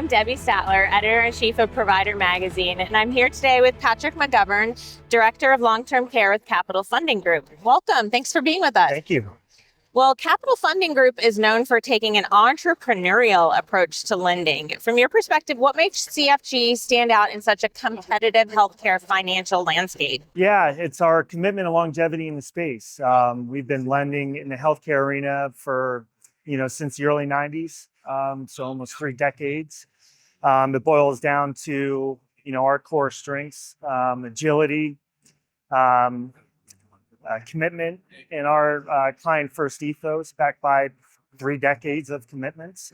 I'm Debbie Stadtler, editor-in-chief of Provider Magazine, and I'm here today with Patrick McGovern, director of long-term care with Capital Funding Group. Welcome. Thanks for being with us. Thank you. Well, Capital Funding Group is known for taking an entrepreneurial approach to lending. From your perspective, what makes CFG stand out in such a competitive healthcare financial landscape? Yeah, it's our commitment to longevity in the space. We've been lending in the healthcare arena for, since the early 90s, so almost 3 decades. It boils down to, our core strengths, agility, commitment, and our client-first ethos backed by 3 decades of commitments.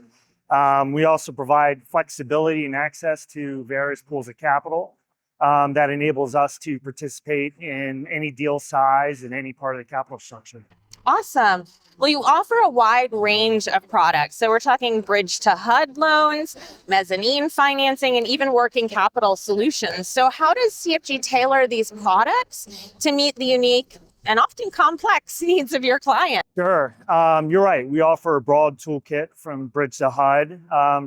We also provide flexibility and access to various pools of capital that enables us to participate in any deal size and any part of the capital structure. Awesome. Well, you offer a wide range of products. So we're talking bridge to HUD loans, mezzanine financing, and even working capital solutions. So how does CFG tailor these products to meet the unique and often complex needs of your client? Sure. You're right. We offer a broad toolkit from bridge to HUD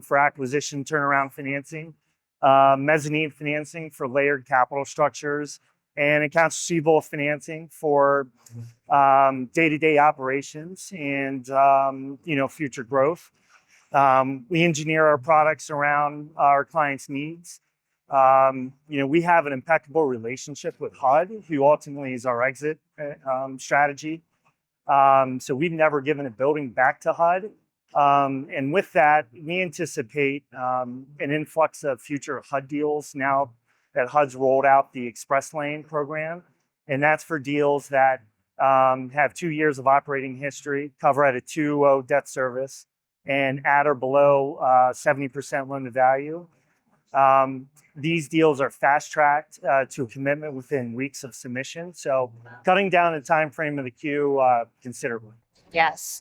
for acquisition turnaround financing, mezzanine financing for layered capital structures, and accounts receivable financing for day-to-day operations and future growth. We engineer our products around our clients' needs. We have an impeccable relationship with HUD, who ultimately is our exit strategy. So we've never given a building back to HUD. And with that, we anticipate an influx of future HUD deals now that HUD's rolled out the Express Lane program. And that's for deals that have 2 years of operating history, cover at a 2.0 debt service, and at or below 70% loan to value. These deals are fast-tracked to a commitment within weeks of submission, so cutting down the time frame of the queue considerably. Yes.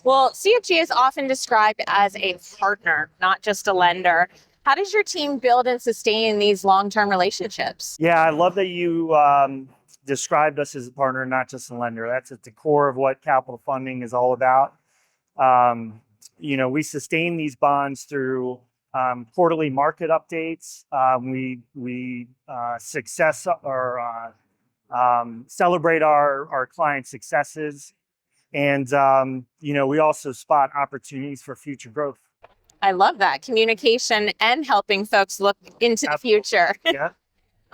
Well, CFG is often described as a partner, not just a lender. How does your team build and sustain these long-term relationships? Yeah, I love that you described us as a partner, not just a lender. That's at the core of what capital funding is all about. We sustain these bonds through quarterly market updates. We celebrate our client successes, and we also spot opportunities for future growth. I love that communication and helping folks look into the future. Yeah.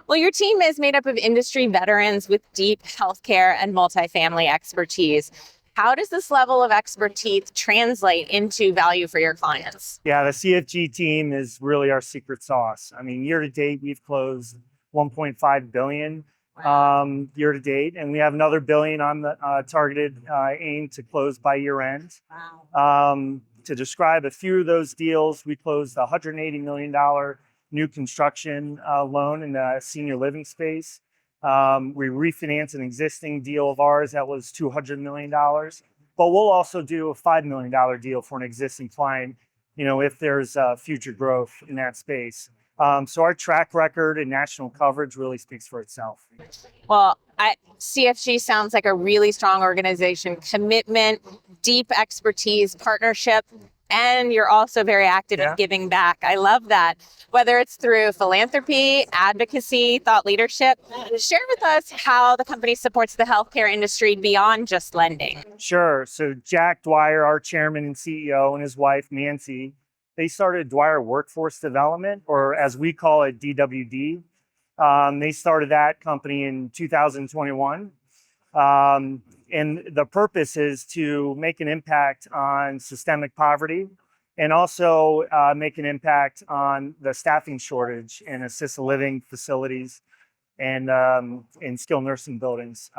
Well, your team is made up of industry veterans with deep healthcare and multifamily expertise. How does this level of expertise translate into value for your clients? Yeah, the CFG team is really our secret sauce. I mean, year to date, we've closed $1.5 billion year to date, and we have another $1 billion on the targeted aim to close by year end. Wow. To describe a few of those deals, we closed a $180 million new construction loan in the senior living space. We refinanced an existing deal of ours that was $200 million, but we'll also do a $5 million deal for an existing client, if there's future growth in that space. So our track record and national coverage really speaks for itself. Well, CFG sounds like a really strong organization, commitment, deep expertise, partnership, and you're also very active in giving back. I love that. Whether it's through philanthropy, advocacy, thought leadership, share with us how the company supports the healthcare industry beyond just lending. Sure. So Jack Dwyer, our chairman and CEO, and his wife, Nancy, they started Dwyer Workforce Development, or as we call it, DWD. They started that company in 2021. And the purpose is to make an impact on systemic poverty and also make an impact on the staffing shortage in assisted living facilities and in skilled nursing buildings.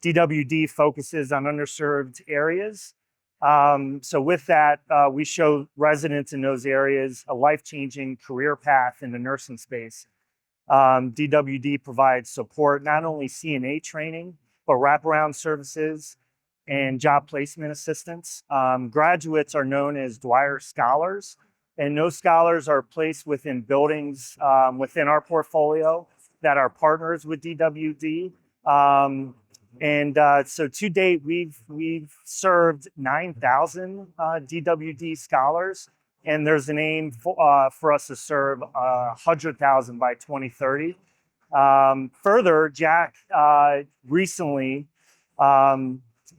DWD focuses on underserved areas. So with that, we show residents in those areas a life-changing career path in the nursing space. DWD provides support, not only CNA training, but wraparound services and job placement assistance. Graduates are known as Dwyer Scholars, and those scholars are placed within buildings within our portfolio that are partners with DWD. So to date, we've served 9,000 DWD scholars And there's an aim for us to serve 100,000 by 2030. Further, Jack recently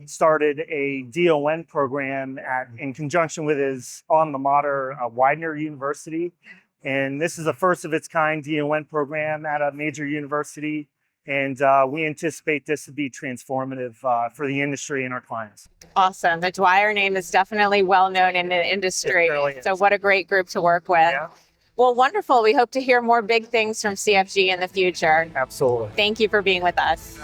started a DON program in conjunction with his alma mater, Widener University. And this is a first of its kind DON program at a major university. And we anticipate this to be transformative for the industry and our clients. Awesome. The Dwyer name is definitely well known in the industry. It really is. So what a great group to work with. Yeah. Well, wonderful. We hope to hear more big things from CFG in the future. Absolutely. Thank you for being with us.